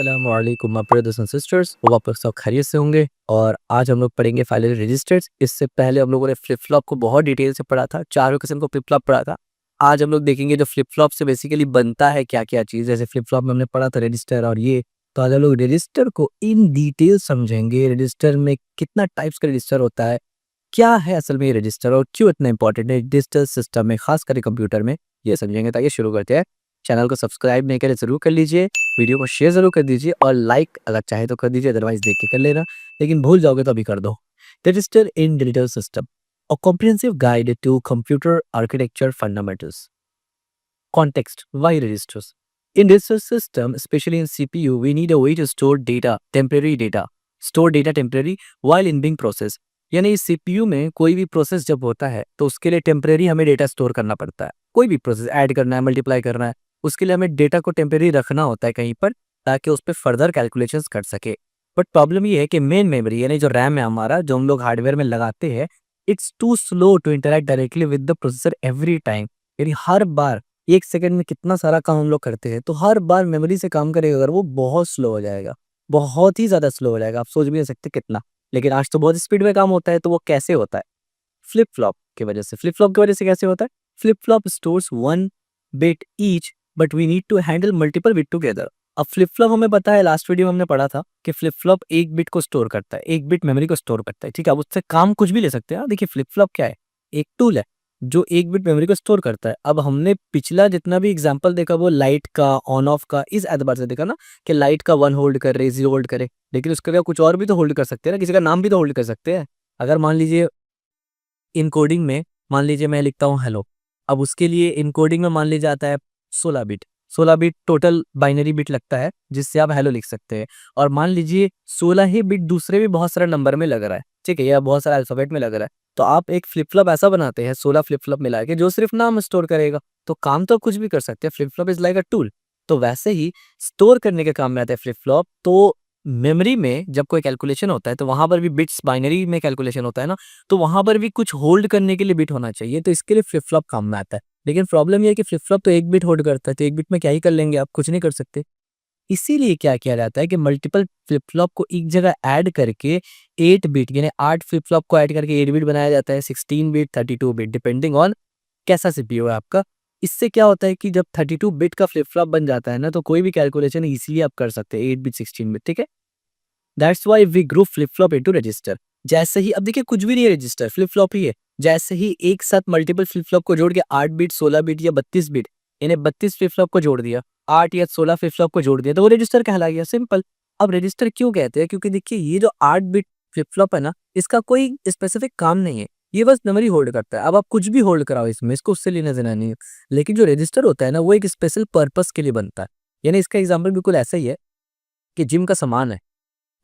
अस्सलामुअलैकुम my brothers and sisters. वो आप लोग सब खैरियत से होंगे। और आज हम लोग पढ़ेंगे फाइनली रजिस्टर्स। इससे पहले हम लोगों ने फ्लिप फ्लॉप को बहुत डिटेल से पढ़ा था, चारों किस्म को फ्लिप फ्लॉप पढ़ा था। आज हम लोग देखेंगे जो फ्लिप फ्लॉप से बेसिकली बनता है क्या क्या चीज़। जैसे फ्लिप फ्लॉप में हमने पढ़ा था रजिस्टर और ये, तो आज हम लोग रजिस्टर को इन डिटेल समझेंगे। रजिस्टर में कितना टाइप्स का रजिस्टर होता है, क्या है असल में ये रजिस्टर और क्यों इतना इंपॉर्टेंट है डिजिटल सिस्टम में, खास करके कंप्यूटर में, ये समझेंगे। ताकि शुरू करते हैं। चैनल को सब्सक्राइब नहीं करें जरूर कर लीजिए, वीडियो को शेयर जरूर कर दीजिए और लाइक अगर चाहे तो कर दीजिए, अदरवाइज देख के कर लेना, लेकिन भूल जाओगे तो अभी कर दो। Register in digital system, a comprehensive guide to computer architecture fundamentals. Context: why registers? In register system, especially in CPU, we need a way to store data, temporary data. Store data temporary while in being process. यानी CPU में कोई भी process जब होता है तो उसके लिए टेम्परेरी हमें डेटा स्टोर करना पड़ता है। कोई भी प्रोसेस ऐड करना है, मल्टीप्लाई करना है, उसके लिए हमें डेटा को टेम्परेरी रखना होता है कहीं पर, ताकि उस पर फर्दर कैलकुलेशंस कर सके। बट प्रॉब्लम ये है कि मेन मेमोरी यानी जो रैम है हमारा, जो हम लोग हार्डवेयर में लगाते हैं, it's too slow to interact directly with the processor every time. यानी हर बार 1 सेकंड में कितना सारा काम हम लोग करते हैं, तो हर बार मेमोरी से काम करेगा अगर वो बहुत स्लो हो जाएगा, बहुत ही ज़्यादा स्लो हो जाएगा। आप सोच भी नहीं सकते कितना। लेकिन आज तो बहुत स्पीड में काम होता है। तो वो कैसे होता है? फ्लिप फ्लॉप की वजह से। फ्लिप फ्लॉप की वजह से कैसे होता है? Flip flop stores 1 bit each, but we need to handle multiple bit together. अब फ्लिप फ्लॉप हमें पता है, लास्ट वीडियो में हमने पढ़ा था कि फ्लिप फ्लॉप 1 बिट को स्टोर करता है, 1 बिट मेमोरी को स्टोर करता है। ठीक है, अब उससे काम कुछ भी ले सकते हैं। देखिए फ्लिप फ्लॉप क्या है? एक टूल है जो 1 बिट मेमोरी को स्टोर करता है। अब हमने पिछला जितना भी एग्जांपल देखा वो लाइट का, ऑन ऑफ का, इस एतबार से देखा ना कि लाइट का 1 होल्ड कर रहे, 0 होल्ड करे, लेकिन उसके लिए कुछ और भी तो होल्ड कर सकते हैं ना, किसी का नाम भी तो होल्ड कर सकते हैं। अगर मान लीजिए इनकोडिंग में, मान लीजिए मैं लिखता हूँ हेलो, अब उसके लिए इनकोडिंग में मान लीजिए आता है 16 bit. 16 bit total binary bit लगता है जिससे आप हेलो लिख सकते हैं। और मान लीजिए 16 ही बिट दूसरे भी बहुत सारे नंबर में लग रहा है, ठीक है, या बहुत सारा अल्फाबेट में लग रहा है, तो आप एक फ्लिप फ्लॉप ऐसा बनाते हैं 16 फ्लिप फ्लॉप मिला के, जो सिर्फ नाम स्टोर करेगा। तो काम तो कुछ भी कर सकते हैं। Flip flop is like a tool. तो वैसे ही स्टोर करने के काम में आता है फ्लिप फ्लॉप। तो मेमोरी में जब कोई कैलकुलेशन होता है तो वहां पर भी बिट्स, बाइनरी में कैलकुलेशन होता है ना, तो वहां पर भी कुछ होल्ड करने के लिए बिट होना चाहिए। तो इसके लिए फ्लिप फ्लॉप काम में आता है। लेकिन प्रॉब्लम ये है कि फ्लिप फ्लॉप तो 1 बिट होल्ड करता है, तो 1 बिट में क्या ही कर लेंगे, आप कुछ नहीं कर सकते। इसीलिए क्या किया जाता है कि मल्टीपल फ्लिप फ्लॉप को एक जगह ऐड करके 8 बिट यानी 8 फ्लिप फ्लॉप को ऐड करके 8 बिट बनाया जाता है, 16 बिट, 32 बिट, डिपेंडिंग ऑन कैसा सीपीयू है आपका। इससे क्या होता है कि जब 32 बिट का फ्लिप फ्लॉप बन जाता है ना, तो कोई भी कैलकुलेशन इजीली आप कर सकते हैं, 8 बिट, 16 बिट, ठीक है। That's why we group flip flop into register. जैसे ही, अब देखिए कुछ भी नहीं है, रजिस्टर फ्लिप फ्लॉप ही है। जैसे ही एक साथ मल्टीपल फ्लिप फ्लॉप को जोड़ के 8 बिट, 16 बिट या 32 बिट, यानी 32 फ्लिप फ्लॉप को जोड़ दिया, 8 या 16 फ्लिप फ्लॉप को जोड़ दिया, तो वो रजिस्टर कहला गया, सिंपल। अब रजिस्टर क्यों कहते हैं? क्योंकि देखिए ये जो 8 बिट फ्लिप फ्लॉप है ना, इसका कोई स्पेसिफिक काम नहीं है, ये बस मेमोरी होल्ड करता है। अब आप कुछ भी होल्ड कराओ इसमें, इसको उससे लेना देना नहीं है। लेकिन जो रजिस्टर होता है ना, वो एक स्पेशल पर्पस के लिए बनता है। यानी इसका एग्जाम्पल बिल्कुल ऐसा ही है कि जिम का सामान है,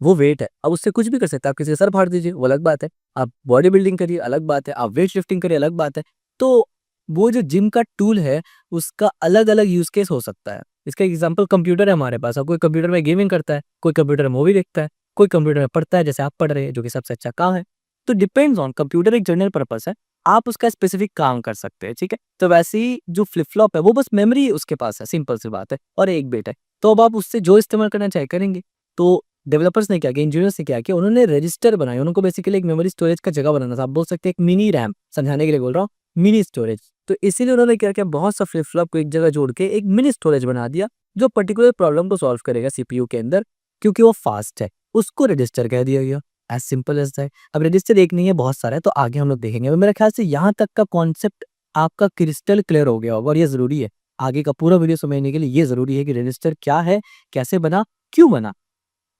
वो वेट है, अब उससे कुछ भी कर सकते हैं। आप किसी का सर फाड़ दीजिए, वो अलग बात है। आप बॉडी बिल्डिंग करिए, अलग बात है। आप वेट लिफ्टिंग करिए, अलग बात है। तो वो जो जिम का टूल है, उसका अलग अलग यूज केस हो सकता है। इसका एग्जांपल कंप्यूटर है हमारे पास। अब कोई कंप्यूटर में गेमिंग करता है, कोई कंप्यूटर में मूवी देखता है, कोई कंप्यूटर में पढ़ता है, जैसे आप पढ़ रहे हैं, जो कि सबसे अच्छा काम है। तो डिपेंड्स ऑन, कंप्यूटर एक जनरल पर्पस है, आप उसका स्पेसिफिक काम कर सकते हैं, ठीक है। तो वैसे ही जो फ्लिप फ्लॉप है, वो बस मेमोरी उसके पास है, सिंपल सी बात है, और 1 बिट है। तो अब आप उससे जो इस्तेमाल करना चाहे करेंगे। तो डेवलपर्स ने क्या किया, इंजीनियर्स ने क्या किया, उन्होंने रजिस्टर बनाए। उनको बेसिकली एक मेमोरी स्टोरेज का जगह बनाना था। आप बोल सकते हैं एक मिनी रैम, समझाने के लिए बोल रहा हूँ, मिनी स्टोरेज। तो इसीलिए उन्होंने क्या किया, बहुत सा फ्लिप फ्लॉप को एक जगह जोड़ के एक मिनी स्टोरेज बना दिया, जो पर्टिकुलर प्रॉब्लम को सॉल्व करेगा सीपीयू के अंदर, क्योंकि वो फास्ट है। उसको रजिस्टर कह दिया गया, एज सिंपल एज दैट। अब रजिस्टर एक नहीं है, बहुत सारा है, तो आगे हम लोग देखेंगे। मेरे ख्याल से यहाँ तक का कॉन्सेप्ट आपका क्रिस्टल क्लियर हो गया होगा, और ये जरूरी है आगे का पूरा वीडियो समझने के लिए। ये जरूरी है कि रजिस्टर क्या है, कैसे बना, क्यों बना।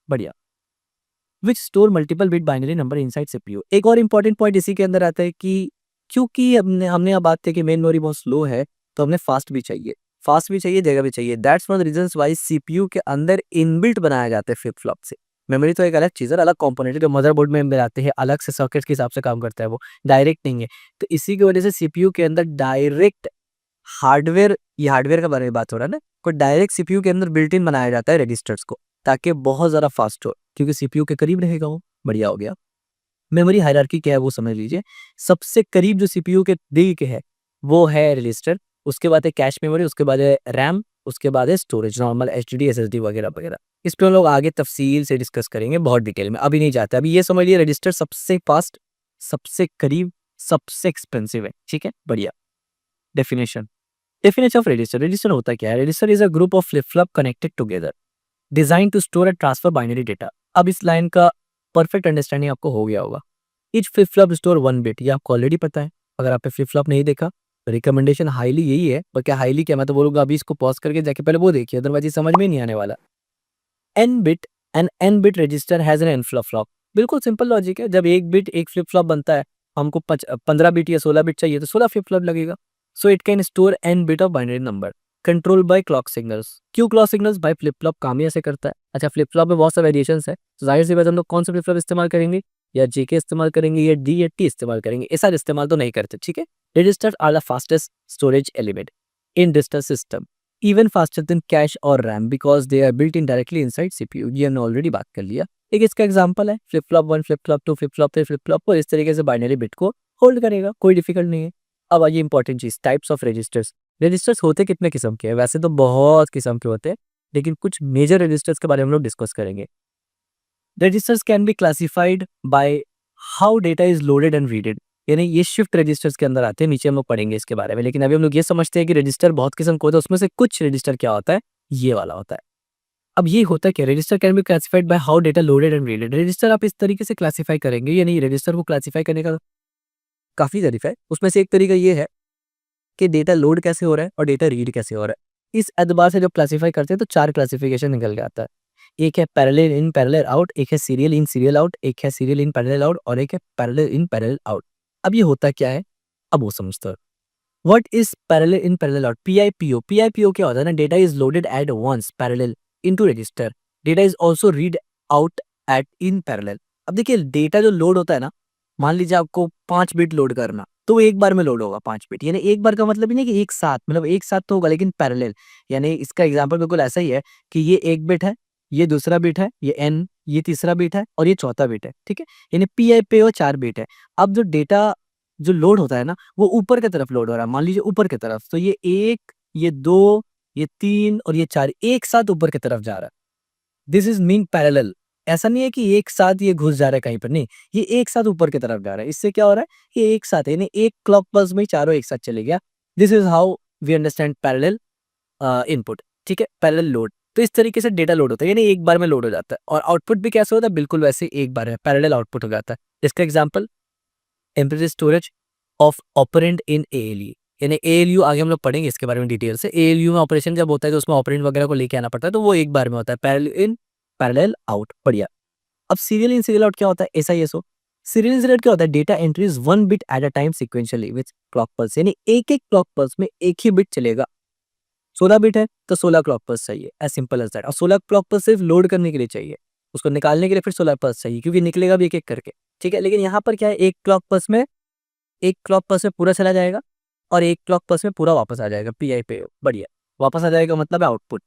बढ़िया। विच store multiple bit binary number inside CPU. एक और इंपॉर्टेंट पॉइंट इसी के अंदर आता है कि क्योंकि हमने हमने अब बात की कि मेन मेमोरी बहुत स्लो है, तो हमने फास्ट भी चाहिए, फास्ट भी चाहिए, जगह भी चाहिए। That's one of the reasons why CPU के अंदर इनबिल्ट बनाया जाता है फ्लिप फ्लॉप से। मेमोरी तो एक अलग चीज़ है, अलग कंपोनेंट है, जो मदरबोर्ड में मिलाते हैं, अलग से सर्किट के हिसाब से काम करता है, वो डायरेक्ट नहीं है। तो इसी की वजह से सीपीयू के अंदर डायरेक्ट हार्डवेयर, ये हार्डवेयर के बारे में बात हो रहा है ना, कोई डायरेक्ट सीपीयू के अंदर बिल्ट इन बनाया जाता है रजिस्टर्स को, ताकि बहुत ज़्यादा फास्ट हो, क्योंकि सीपीयू के करीब रहेगा वो। बढ़िया हो गया। मेमोरी हायरार्की क्या है वो समझ लीजिए। सबसे करीब जो सीपीयू के दिल के है, वो है रजिस्टर। उसके बाद है कैश मेमोरी, उसके बाद है रैम, उसके बाद है स्टोरेज, नॉर्मल एचडीडी, एसएसडी वगैरह वगैरह। इस पे हम लोग आगे तफसील से डिस्कस करेंगे बहुत डिटेल में, अभी नहीं जाते। अभी ये समझ लिए रजिस्टर सबसे फास्ट, सबसे करीब, सबसे एक्सपेंसिव है। ठीक है, बढ़िया। Definition, definition of register. Register होता क्या है? Register is a group of flip flop connected together design to store and transfer binary data. अब इस लाइन का परफेक्ट अंडरस्टैंडिंग आपको हो गया होगा। Each flip flop store one bit, ये आपको ऑलरेडी पता है। अगर आपने फ्लिप फ्लॉप नहीं देखा तो रिकमेंडेशन हाईली यही है, पर क्या हाईली क्या, मैं तो बोलूंगा अभी इसको पॉज करके जाके पहले वो देखिए, अदरवाइज ये समझ में नहीं आने वाला। N bit, n n bit register has n n flip flop. बिल्कुल सिंपल लॉजिक है, जब एक बिट एक फ्लिप फ्लॉप बनता है, हमको 15 बिट या 16 बिट चाहिए तो 16 फ्लिप फ्लॉप लगेगा। So it can store N bit of binary number control by clock signals. क्यों clock signals? By flip flop काम ही ऐसे करता है। अच्छा, फ्लिप फ्लॉप में बहुत सारे वेरिएशंस है, तो जाहिर सी बात हम लोग कौन सा फ्लिप फ्लॉप इस्तेमाल करेंगे? या जेके इस्तेमाल करेंगे, या डी या टी इस्तेमाल करेंगे, ऐसा इस्तेमाल तो नहीं करते। ठीक है, registers are the fastest storage element in digital system, even faster than cache और RAM, because they are built in directly inside CPU. ये हमने ऑलरेडी बात कर लिया। एक इसका एग्जांपल है flip flop 1, flip flop 2, flip flop 3, flip flop 4, इस तरीके से बाइनरी बिट को होल्ड करेगा, कोई डिफिकल्ट नहीं है। अब आइए इंपॉर्टेंट चीज, टाइप्स ऑफ रजिस्टर्स। रजिस्टर्स होते कितने किस्म के हैं? वैसे तो बहुत किस्म के होते हैं, लेकिन कुछ मेजर रजिस्टर्स के बारे में हम लोग डिस्कस करेंगे। Registers can be classified by how data is loaded and readed, यानी ये शिफ्ट रजिस्टर्स के अंदर आते हैं। नीचे हम लोग पढ़ेंगे इसके बारे में, लेकिन अभी हम लोग ये समझते हैं कि रजिस्टर बहुत किस्म के होते हैं, उसमें से कुछ रजिस्टर क्या होता है, ये वाला होता है। अब ये होता क्या? Register can be classified by how data loaded and readed. Register आप इस तरीके से क्लासिफाई करेंगे, यानी रजिस्टर को क्लासिफाई करने का काफी तरीका है। उसमें से एक तरीका ये है कि डेटा लोड कैसे हो रहा है और डेटा रीड कैसे हो रहा है। इस एतबार से जब क्लासिफाई करते हैं तो 4 क्लासिफिकेशन निकल के आता है। एक है पैरेलल इन पैरेलल आउट, एक है सीरियल इन सीरियल आउट, एक है सीरियल इन पैरेलल आउट, और एक है पैरेलल इन पैरेलल आउट। अब ये होता क्या है, अब वो समझते हो। What is parallel in parallel out? PIPO, PIPO क्या होता है ना, data is loaded at once parallel into register, data is also read out at in parallel. अब देखिए, डेटा जो लोड होता है ना, मान लीजिए आपको 5 बिट लोड करना, तो वो एक बार में लोड होगा 5 बिट, यानी एक बार का मतलब ही नहीं कि एक साथ, मतलब एक साथ तो होगा लेकिन पैरेलल। यानी इसका एग्जांपल बिल्कुल ऐसा ही है कि ये एक बिट है, ये दूसरा बिट है, ये एन, ये तीसरा बिट है, और ये चौथा बिट है। ठीक है, यानी पीआईपीओ 4 बिट है। अब जो डेटा जो लोड होता है ना, वो ऊपर की तरफ लोड हो रहा है, मान लीजिए ऊपर की तरफ, तो ये 1, ये 2, ये 3 और ये 4 एक साथ ऊपर की तरफ जा रहा है। This is mean parallel. ऐसा नहीं है कि एक साथ ये घुस जा रहा है कहीं पर, नहीं, ये एक साथ ऊपर की तरफ जा रहा है। इससे क्या हो रहा है, ये एक साथ है, यानी एक क्लॉक पल्स में ही चारों एक साथ चले गया। This is how we understand parallel input. ठीक है, पैरेलल लोड। तो इस तरीके से डेटा लोड होता है, यानी एक बार में लोड हो जाता है, और आउटपुट भी कैसे होता है, बिल्कुल वैसे एक बार में पैरेलल आउटपुट हो जाता है। इसका example, temporary storage of operand in ALU, यानी एएलयू आगे हम लोग पढ़ेंगे इसके बारे में डिटेल से। एएलयू में ऑपरेशन जब होता है तो उसमें ऑपरेंड वगैरह को लेके आना पड़ता है, तो वो एक बार में होता है, पैरेलल इन पैरेलल आउट। बढ़िया। अब सीरियल इन सीरियल आउट क्या होता है? एसआईएसओ। सीरियल इन सीरियल आउट क्या होता है? Data entries one bit at a time sequentially with clock pulse, यानी एक एक क्लॉक पल्स में एक ही बिट चलेगा। 16 बिट है तो 16 क्लॉक पल्स चाहिए, एज सिंपल एज दैट। और 16 क्लॉक पल्स सिर्फ लोड करने के लिए चाहिए, उसको निकालने के लिए फिर 16 पल्स चाहिए, क्योंकि निकलेगा भी एक एक करके। ठीक है, लेकिन यहाँ पर क्या है, एक क्लॉक पल्स में पूरा चला जाएगा और एक क्लॉक पल्स में पूरा वापस आ जाएगा, पीआई पे। बढ़िया, वापस आ जाएगा मतलब है आउटपुट।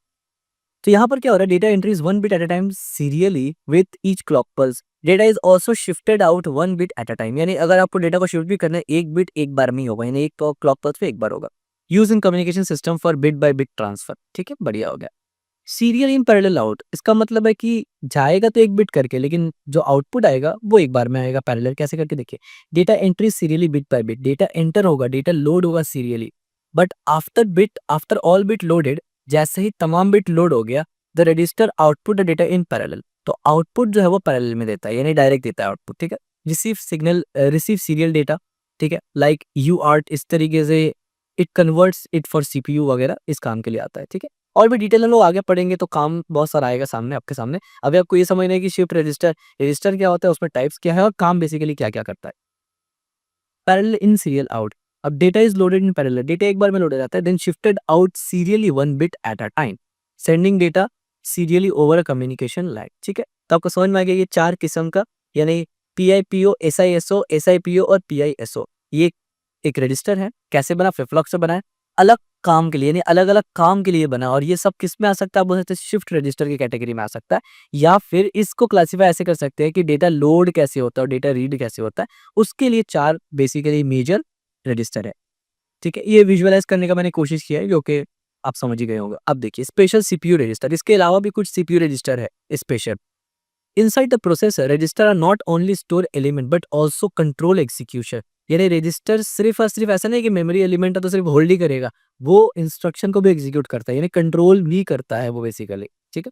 तो यहाँ पर क्या हो रहा है, data entry is one bit at a time serially with each clock pulse, data is also shifted out one bit at a time, यानी अगर आपको डेटा को शिफ्ट भी करना है, एक बिट एक बार में ही होगा, यानी एक क्लॉक पल्स पे एक बार होगा। Use in communication system for bit by bit transfer. ठीक है, बढ़िया हो गया। सीरियल इन पैरेलल आउट, इसका मतलब है कि जाएगा तो एक बिट करके, लेकिन जो आउटपुट आएगा वो एक बार में आएगा पैरेलल। कैसे करके देखिए, data entry serially bit by bit, data enter होगा, डेटा लोड होगा serially, but after all bit loaded, जैसे ही तमाम बिट लोड हो गया, the register output the data in parallel, तो आउटपुट जो है वो पैरेलल में देता है, यानी डायरेक्ट देता है आउटपुट। ठीक है, रिसीव सीरियल डेटा। ठीक है, लाइक यू आर्ट, इस तरीके से it converts it for CPU वगैरह, इस काम के लिए आता है। ठीक है, और भी डिटेल हम लोग आगे पढ़ेंगे तो काम बहुत सारा आएगा सामने, आपके सामने। अभी आपको ये समझना है कि शिफ्ट रजिस्टर, रजिस्टर क्या होता है, उसमें टाइप्स क्या है और काम बेसिकली क्या क्या करता है। पैरेलल इन सीरियल आउट, अब data is loaded in parallel, data एक बार में लोड हो जाता है, then shifted out serially one bit at a time, sending data serially over a communication line. ठीक है, तो आपको समझ में आ गया ये 4 किस्म का, यानी पीआईपीओ, एसआईएसओ, एसआईपीओ और पीआईएसओ। ये एक रजिस्टर है, कैसे बना, फ्लिप फ्लॉप से बना है, अलग काम के लिए, यानी अलग अलग काम के लिए बना, और ये सब किस में आ सकता है, बोल सकते हैं शिफ्ट रजिस्टर की कैटेगरी में आ सकता है। या फिर इसको क्लासीफाई ऐसे कर सकते हैं कि डेटा लोड कैसे होता है और डेटा रीड कैसे होता है, उसके लिए 4 बेसिकली मेजर रजिस्टर है। ठीक है, ये विजुअलाइज करने का मैंने कोशिश किया है, क्योंकि आप समझ ही गए होंगे। अब देखिए स्पेशल सीपीयू रजिस्टर, इसके अलावा भी कुछ सीपीयू रजिस्टर है special. Inside the processor register are not only store element but also control execution. यानी रजिस्टर सिर्फ और सिर्फ ऐसा नहीं कि मेमोरी एलिमेंट है तो सिर्फ होल्ड ही करेगा, वो इंस्ट्रक्शन को भी एग्जीक्यूट करता है, यानी कंट्रोल भी करता है वो बेसिकली। ठीक है।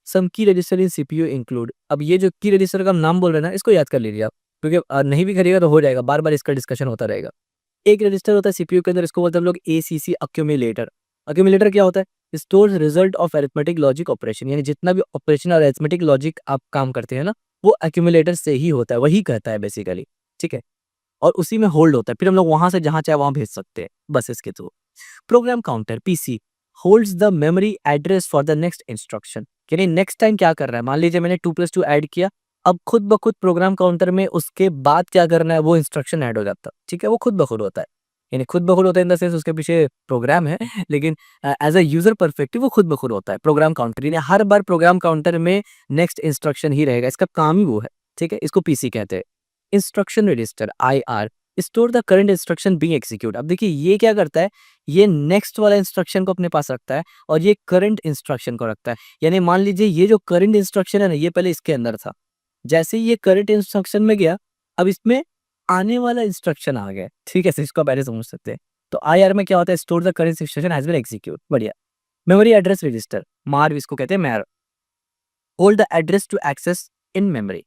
सम की रजिस्टर इन सीपीयू इंक्लूड, अब ये जो की रजिस्टर का हम नाम बोल रहे हैं ना, इसको याद कर लीजिए आप, क्योंकि नहीं भी करिएगा तो हो जाएगा, बार बार इसका डिस्कशन होता रहेगा। एक रजिस्टर होता है सीपीयू के अंदर, इसको बोलते हैं हम लोग एसीसी अक्यूमुलेटर। अक्यूमुलेटर क्या होता है? Stores result of arithmetic logic operation, यानी जितना भी ऑपरेशन और अरिथमेटिक लॉजिक आप काम करते हैं ना, वो अक्यूमुलेटर से ही होता है, वही कहता है बेसिकली। ठीक है। और उसी में होल्ड होता है, फिर हम लोग वहां से जहां चाहे वहां भेज सकते हैं बस इसके through. Program counter PC holds the memory address for the next instruction, यानी नेक्स्ट टाइम क्या कर रहा है, मान लीजिए मैंने 2+2 ऐड किया, अब खुद ब खुद प्रोग्राम काउंटर में उसके बाद क्या करना है वो इंस्ट्रक्शन ऐड हो जाता है। ठीक है, वो खुद ब खुद होता है, यानी खुद ब खुद होता है इन द सेंस उसके पीछे प्रोग्राम है, लेकिन एज अ यूजर परस्पेक्टिव वो खुद ब खुद होता है प्रोग्राम काउंटर, यानी हर बार प्रोग्राम काउंटर में नेक्स्ट इंस्ट्रक्शन ही रहेगा, इसका काम ही वो है। ठीक है, इसको पीसी कहते हैं। Instruction register IR store the current instruction being execute. अब देखिए ये क्या करता है, ये नेक्स्ट वाला इंस्ट्रक्शन को अपने पास रखता है और ये करंट इंस्ट्रक्शन को रखता है। यानी मान लीजिए ये जो करंट इंस्ट्रक्शन है ना, ये पहले इसके अंदर था, जैसे ही ये करंट इंस्ट्रक्शन में गया, अब इसमें आने वाला इंस्ट्रक्शन आ गया। ठीक है, तो इसको पहले समझ सकते हैं। तो आईआर में क्या होता है, store the current instruction has been execute. बढ़िया। मेमोरी एड्रेस रजिस्टर मार्व इसको कहते हैं, MAR hold the address to access in memory.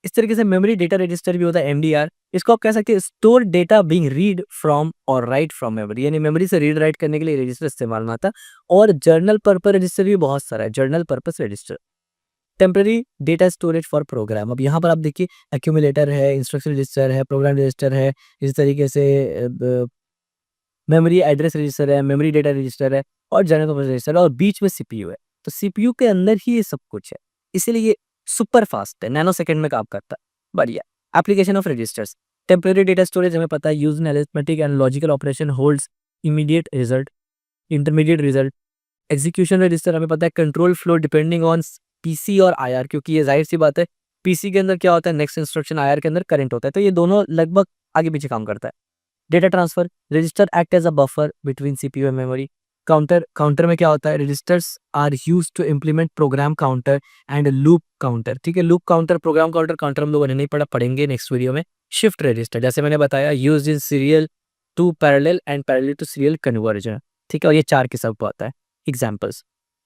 इस तरीके से मेमोरी डेटा रजिस्टर भी होता है एमडीआर, इसको आप कह सकते हैं store data being read from और राइट फ्रॉम मेमोरी, यानी मेमोरी से रीड राइट करने के लिए रजिस्टर इस्तेमाल में आता है। और जर्नल पर्पस रजिस्टर भी बहुत सारा है, general purpose register. Temporary data storage for program, अब यहाँ पर आप देखिए एक्यूमुलेटर है, इंस्ट्रक्शन रजिस्टर है, प्रोग्राम रजिस्टर है, इस तरीके से मेमोरी एड्रेस रजिस्टर है, मेमोरी डेटा रजिस्टर है और जनरल पर्पस रजिस्टर है, और बीच में सीपीयू है। तो सीपीयू के अंदर ही ये सब कुछ है, इसीलिए ये सुपर फास्ट है, नैनो सेकंड में काम करता है। बढ़िया। Application of registers temporary data storage हमें पता है, use in arithmetic and logical operation, holds immediate result, intermediate result. Execution register हमें पता है, control flow depending on PC और आईआर, क्योंकि ये जाहिर सी बात है पीसी के अंदर क्या होता है, नेक्स्ट इंस्ट्रक्शन, आईआर के अंदर करंट होता है, तो ये दोनों लगभग आगे पीछे काम करता है। Data transfer register act as a buffer between CPU and memory. Counter में क्या होता है, registers are used to implement program counter and loop counter. ठीक है, loop counter, program counter, counter हम लोगों ने नहीं पढ़ा, पढ़ेंगे नेक्स्ट वीडियो में। शिफ्ट रजिस्टर जैसे मैंने बताया, used in serial to parallel and parallel to serial conversion. ठीक है, और ये 4 किस्म का होता है। Examples,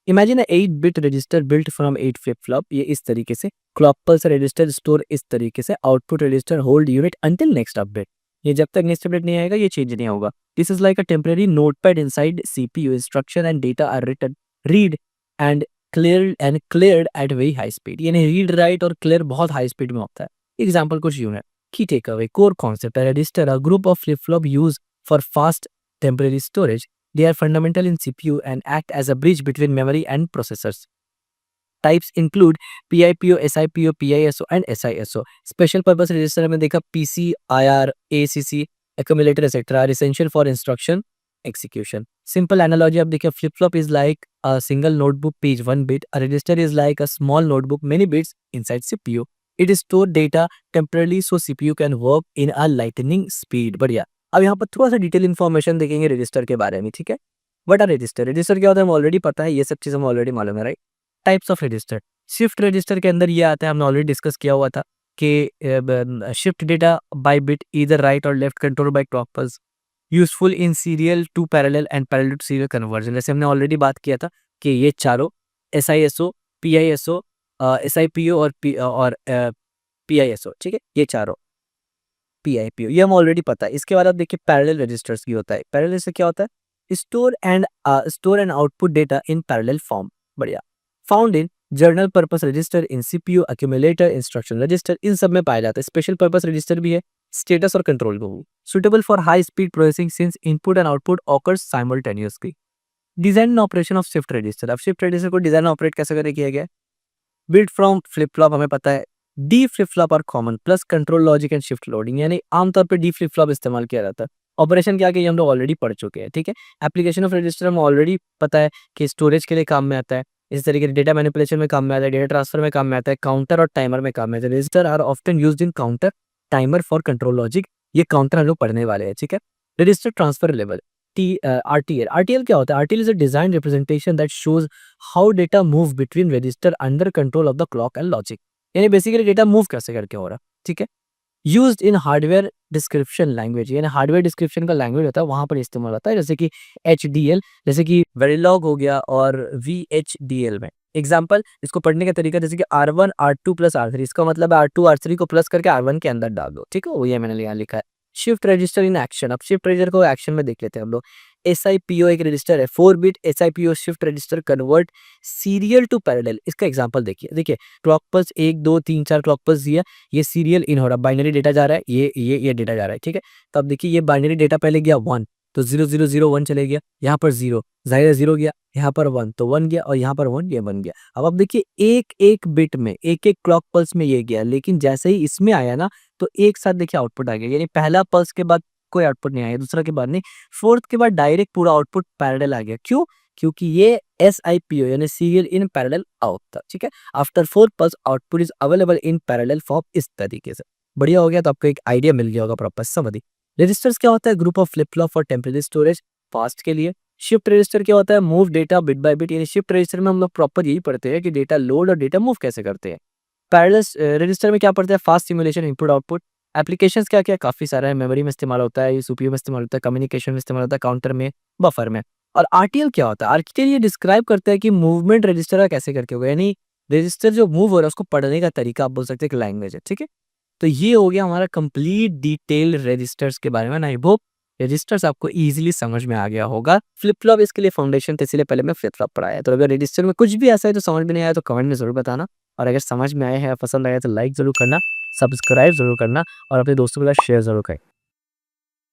imagine a 8 bit register built from 8 flip flop, ये इस तरीके से। क्लॉक पल्स रजिस्टर स्टोर इस तरीके से। Output register hold unit until next update, ये जब तक नेक्स्ट अपडेट नहीं आएगा ये चेंज नहीं होगा। This is like a temporary notepad inside CPU, instruction and data are written, read and cleared at very high speed, यानी रीड राइट और क्लियर बहुत हाई स्पीड में होता है। एग्जाम्पल कुछ यूं है। Key take away core concept, register a group of flip flop use for fast temporary storage, they are fundamental in CPU and act as a bridge between memory and processors. Types include PIPO, SIPO, PISO and SISO. Special purpose register में देखा PC, IR, ACC, accumulator etc. are essential for instruction execution. Simple analogy आप देखिए, flip flop is like a single notebook page 1 bit. A register is like a small notebook many bits inside CPU. It store data temporarily so CPU can work in a lightning speed. बढ़िया। अब यहाँ पर थोड़ा सा detail information देखेंगे register के बारे में। ठीक है, व्हाट आर रजिस्टर, रजिस्टर क्या होता है हमें ऑलरेडी पता है, ये सब चीज़ हमें ऑलरेडी मालूम है, right. Types of register, shift register के अंदर ये आता है, हमने ऑलरेडी डिस्कस किया हुआ था कि shift data by bit either right और left, control by clock pulse, useful in serial to parallel and parallel to serial conversion. जैसे हमने ऑलरेडी बात किया था कि ये चारों SISO, PISO, SIPO और PISO, ठीक है, ये चारों PIPO ये हम ऑलरेडी पता है। इसके बाद आप देखिए पैरेलल रजिस्टर्स की होता है। पैरेलल से क्या होता है, store and output data in parallel form. बढ़िया। Found in general purpose register, in CPU, accumulator, instruction register, इन सब में पाया जाता है। स्पेशल पर्पस रजिस्टर भी है, स्टेटस और कंट्रोल को भी। Suitable for high speed processing since input and output occurs simultaneously. Design and operation of shift register, अब शिफ्ट रजिस्टर को डिजाइन ऑपरेट कैसे करे किया गया है। बिल्ड फ्रॉम फ्लिप फ्लॉप हमें पता है, D flip flop are common plus control logic and shift loading, यानी आमतौर पर डी फ्लिप फ्लॉप इस्तेमाल किया जाता है। ऑपरेशन क्या किया हम लोग ऑलरेडी पढ़ चुके हैं। ठीक है, एप्लीकेशन ऑफ रजिस्टर हमें ऑलरेडी पता है कि स्टोरेज के लिए काम में आता है, इस तरीके से डेटा मैनिपुलेशन में काम में आता है, डेटा ट्रांसफर में काम में आता है, काउंटर और टाइमर में काम में आता है। Register are often used in counter, timer for control logic, ये काउंटर हम लोग पढ़ने वाले हैं। ठीक है, रजिस्टर ट्रांसफर लेवल, RTL क्या होता है? RTL is a design representation that shows how data move between register under control of the clock and logic. यानी बेसिकली डेटा मूव कैसे करके हो रहा है, ठीक है। Used in hardware description language, यानी हार्डवेयर डिस्क्रिप्शन का लैंग्वेज होता है, वहां पर इस्तेमाल होता है, जैसे कि HDL, जैसे कि वेरिलॉग हो गया, और VHDL में। एग्जाम्पल, इसको पढ़ने का तरीका जैसे कि R1 R2 प्लस R3, इसका मतलब है R2 R3 को प्लस करके R1 के अंदर डाल दो, ठीक है, वही मैंने यहाँ लिखा है। शिफ्ट रजिस्टर इन एक्शन, अब शिफ्ट रजिस्टर को एक्शन में देख लेते हैं हम लोग। SIPO एक रजिस्टर है, 4 bit SIPO shift register convert serial to parallel. इसका एग्जांपल देखिए क्लॉक पल्स 1 2 3 4 क्लॉक पल्स दिया, ये सीरियल इन हो रहा है, बाइनरी डेटा जा रहा है, ये डेटा जा रहा है, ठीक है। तो अब देखिए ये बाइनरी डेटा पहले गया 1, तो 0001 चले गया, यहाँ पर 0, जाहिर है 0 गया, यहाँ पर 1 तो 1 गया, और यहाँ पर 1 ये 1 गया। अब आप देखिए एक एक बिट में, एक एक क्लॉक पल्स में ये गया, लेकिन जैसे ही इसमें आया ना, तो एक साथ देखिए आउटपुट आ गया, यानी पहला पल्स के बाद कोई आउटपुट नहीं आया, दूसरा के बाद नहीं, फोर्थ के बाद डायरेक्ट पूरा आउटपुट पैरेलल आ गया। क्यों? क्योंकि ये SIPO यानी सीरियल इन पैरेलल आउट था, ठीक है। After 4 pulse output is available in parallel form, इस तरीके से। बढ़िया हो गया, तो आपको एक आइडिया मिल गया होगा प्रॉपर समझ। रजिस्टर्स क्या होता है? Group of flip flop for temporary storage, fast के लिए। शिफ्ट रजिस्टर क्या होता है? Move data bit by bit, यानी शिफ्ट रजिस्टर में हम लोग प्रॉपर यही पढ़ते हैं कि डेटा लोड और डेटा मूव कैसे करते हैं। पैरेलल रजिस्टर में क्या पढ़ते हैं? Fast simulation, input output. Applications क्या-क्या? काफ़ी सारा है, मेमोरी में इस्तेमाल होता है, CPU में इस्तेमाल होता है, कम्युनिकेशन में इस्तेमाल होता है, काउंटर में, बफर में। और RTL क्या होता है? RTL ये डिस्क्राइब करता है कि मूवमेंट रजिस्टर का कैसे करके होगा, यानी रजिस्टर जो मूव हो रहा है उसको पढ़ने का तरीका आप बोल सकते हैं, एक लैंग्वेज है, ठीक है। तो ये हो गया हमारा कंप्लीट डिटेल रजिस्टर्स के बारे में। आई होप रजिस्टर्स आपको इजीली समझ में आ गया होगा। फ्लिप फ्लॉप इसके लिए फाउंडेशन थे, इसलिए पहले मैं फ्लिप फ्लॉप पढ़ाया। तो अगर रजिस्टर में कुछ भी ऐसा है तो समझ में नहीं आया तो कमेंट में जरूर बताना, और अगर समझ में आया है, पसंद आया तो लाइक जरूर करना, सब्सक्राइब जरूर करना, और अपने दोस्तों के साथ शेयर जरूर करें।